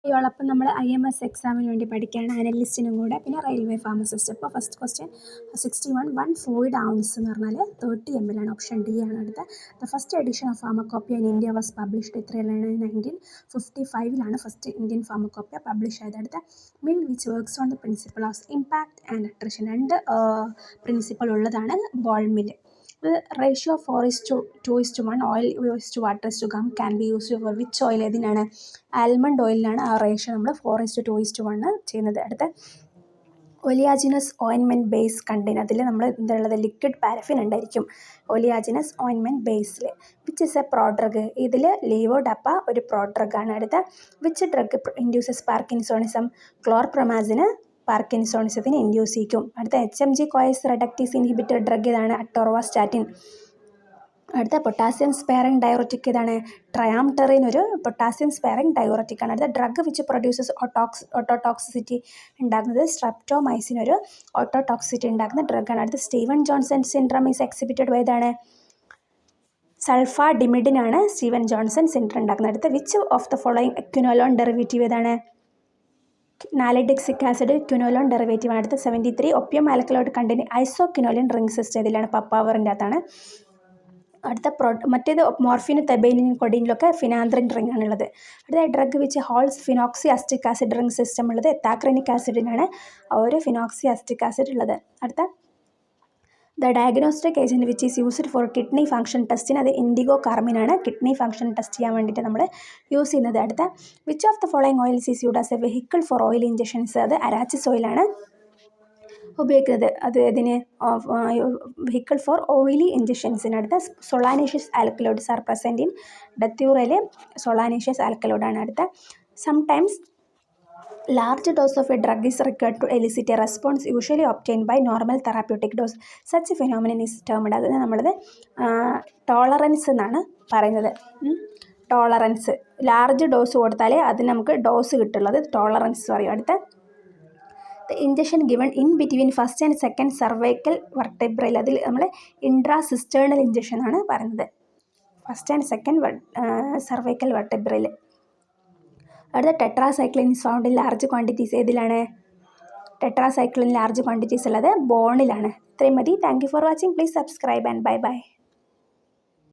യോളപ്പം നമ്മൾ IMS എക്സാമിന് വേണ്ടി പഠിക്കുകയാണ്, അനലിസ്റ്റിനും കൂടെ, പിന്നെ റെയിൽവേ ഫാർമസിസ്റ്റ്. ഇപ്പോൾ ഫസ്റ്റ് ക്വസ്റ്റ്യൻ 61 ഫ്ലൂയിഡ് ഔൺസ് എന്ന് പറഞ്ഞാൽ 30 ml ആണ്. ഓപ്ഷൻ ഡി ആണ് അടുത്ത. The first edition of pharmacopoeia in India was published എത്രയിലാണ്? 1955 ഫസ്റ്റ് ഇന്ത്യൻ ഫാർമക്കോപ്പിയ പബ്ലിഷ് ആയത്. അടുത്ത mill which works on the principle of impact and attrition. രണ്ട് പ്രിൻസിപ്പിൾ ഉള്ളതാണ് ball mill. Ratio 4:2:1 oil to water to gum can be used for which oil? ഏതിനാണ്? Almond ഓയിലിനാണ് ആ ratio നമ്മൾ 4:2:1 ചെയ്യുന്നത്. അടുത്ത ഒലിയാജിനസ് ഓയിൻമെൻറ്റ് ബേസ് കണ്ടെയ്ൻ. അതിൽ നമ്മൾ എന്തുള്ളത്? ലിക്വിഡ് പാരഫിൻ ഉണ്ടായിരിക്കും ഒലിയാജിനസ് ഓയിൻമെൻറ്റ് ബേസിൽ. Which is a prodrug? ഇതിൽ ലീവോഡപ്പ ഒരു പ്രോഡ്രഗാണ്. അടുത്ത വിച്ച് ഡ്രഗ് ഇൻഡ്യൂസസ് പാർക്കിൻസോണിസം? ക്ലോർപ്രമാസിന് പാർക്കിൻസോണിസത്തിന് ഇൻഡ്യൂസ് ചെയ്യും. അടുത്ത HMG CoA reductase inhibitor drug ഏതാണ്? അറ്റോർവാസ്റ്റാറ്റിൻ. അടുത്ത പൊട്ടാസ്യം സ്പെയറിംഗ് ഡയോററ്റിക് ഏതാണ്? ട്രയാംടെറിൻ ഒരു പൊട്ടാസ്യം സ്പെയറിംഗ് ഡയോററ്റിക് ആണ്. അടുത്ത ഡ്രഗ് വിച്ച് പ്രൊഡ്യൂസസ് ഓട്ടോടോക്സിസിറ്റി ഉണ്ടാക്കുന്നത്? സ്ട്രെപ്റ്റോമൈസിൻ ഒരു ഓട്ടോടോക്സിസിറ്റി ഉണ്ടാക്കുന്ന ഡ്രഗാണ്. അടുത്ത Steven Johnson syndrome is exhibited by ഏതാണ്? സൾഫാഡിമിഡിനാണ് സ്റ്റീവൻ ജോൺസൺ സിൻഡ്രം ഉണ്ടാക്കുന്നത്. അടുത്ത which of the following quinolone derivative ഏതാണ്? നാലിഡിക്സിക് ആസിഡ് ക്വിനോലോൺ ഡെറിവേറ്റീവ് ആണ്. അടുത്ത 73 opium alkaloid contain isoquinoline ring system ഇതിലാണ്? പപ്പാവറിൻ്റെ അകത്താണ്. അടുത്ത മറ്റേത് മോർഫിനും തെബൈനിനും കൊഡീനിലൊക്കെ ഫിനാന്ത്രിൻ റിംഗ് ആണുള്ളത്. അടുത്ത drug which holds phenoxy acetic acid ring system ഉള്ളത് എത്താക്രനിക് ആസിഡിനാണ് ഒരു ഫിനോക്സി അസ്റ്റിക് ആസിഡ് ഉള്ളത്. അടുത്ത the diagnostic agent which is used for kidney function ടെസ്റ്റിന്? അത് ഇൻഡിഗോ കാർമിനാണ് കിഡ്നി ഫംഗ്ഷൻ ടെസ്റ്റ് ചെയ്യാൻ വേണ്ടിയിട്ട് നമ്മൾ യൂസ് ചെയ്യുന്നത്. അടുത്ത which of the following oils is used as a vehicle for oil injections? അത് അരാച്ചിസ് ഓയിലാണ് ഉപയോഗിക്കുന്നത്. അത് ഇതിന് വെഹിക്കിൾ ഫോർ ഓയിലി ഇഞ്ചക്ഷൻസിന്. അടുത്ത solanaceous alkaloids are present in ഡെത്യൂറയിൽ സൊളാനേഷ്യസ് ആൽക്കലോയിഡാണ്. അടുത്ത sometimes large dose of a drug is required to elicit a response usually obtained by normal therapeutic dose. Such phenomenon is termed. അതിന് നമ്മളത് tolerance എന്നാണ് പറയുന്നത്. Tolerance large dose കൊടുത്താലേ അതിന് നമുക്ക് ഡോസ് കിട്ടുള്ളത് ടോളറൻസ് പറയും. അടുത്ത injection given in between first and second cervical വെർട്ടെബ്രയിൽ. അതിൽ നമ്മൾ ഇൻട്രാസിസ്റ്റേണൽ ഇഞ്ചക്ഷൻ ആണ് പറയുന്നത്. ഫസ്റ്റ് ആൻഡ് സെക്കൻഡ് സർവൈക്കൽ വെർട്ടെബ്രയിൽ. അടുത്ത tetracycline is found in large quantities. ഏതിലാണ്? ടെട്രാസൈക്ലിൻ ലാർജ് ക്വാണ്ടിറ്റീസ് ഉള്ളത് ബോണിലാണ്. ഇത്രയും മതി. Thank you for watching. Please subscribe and bye by.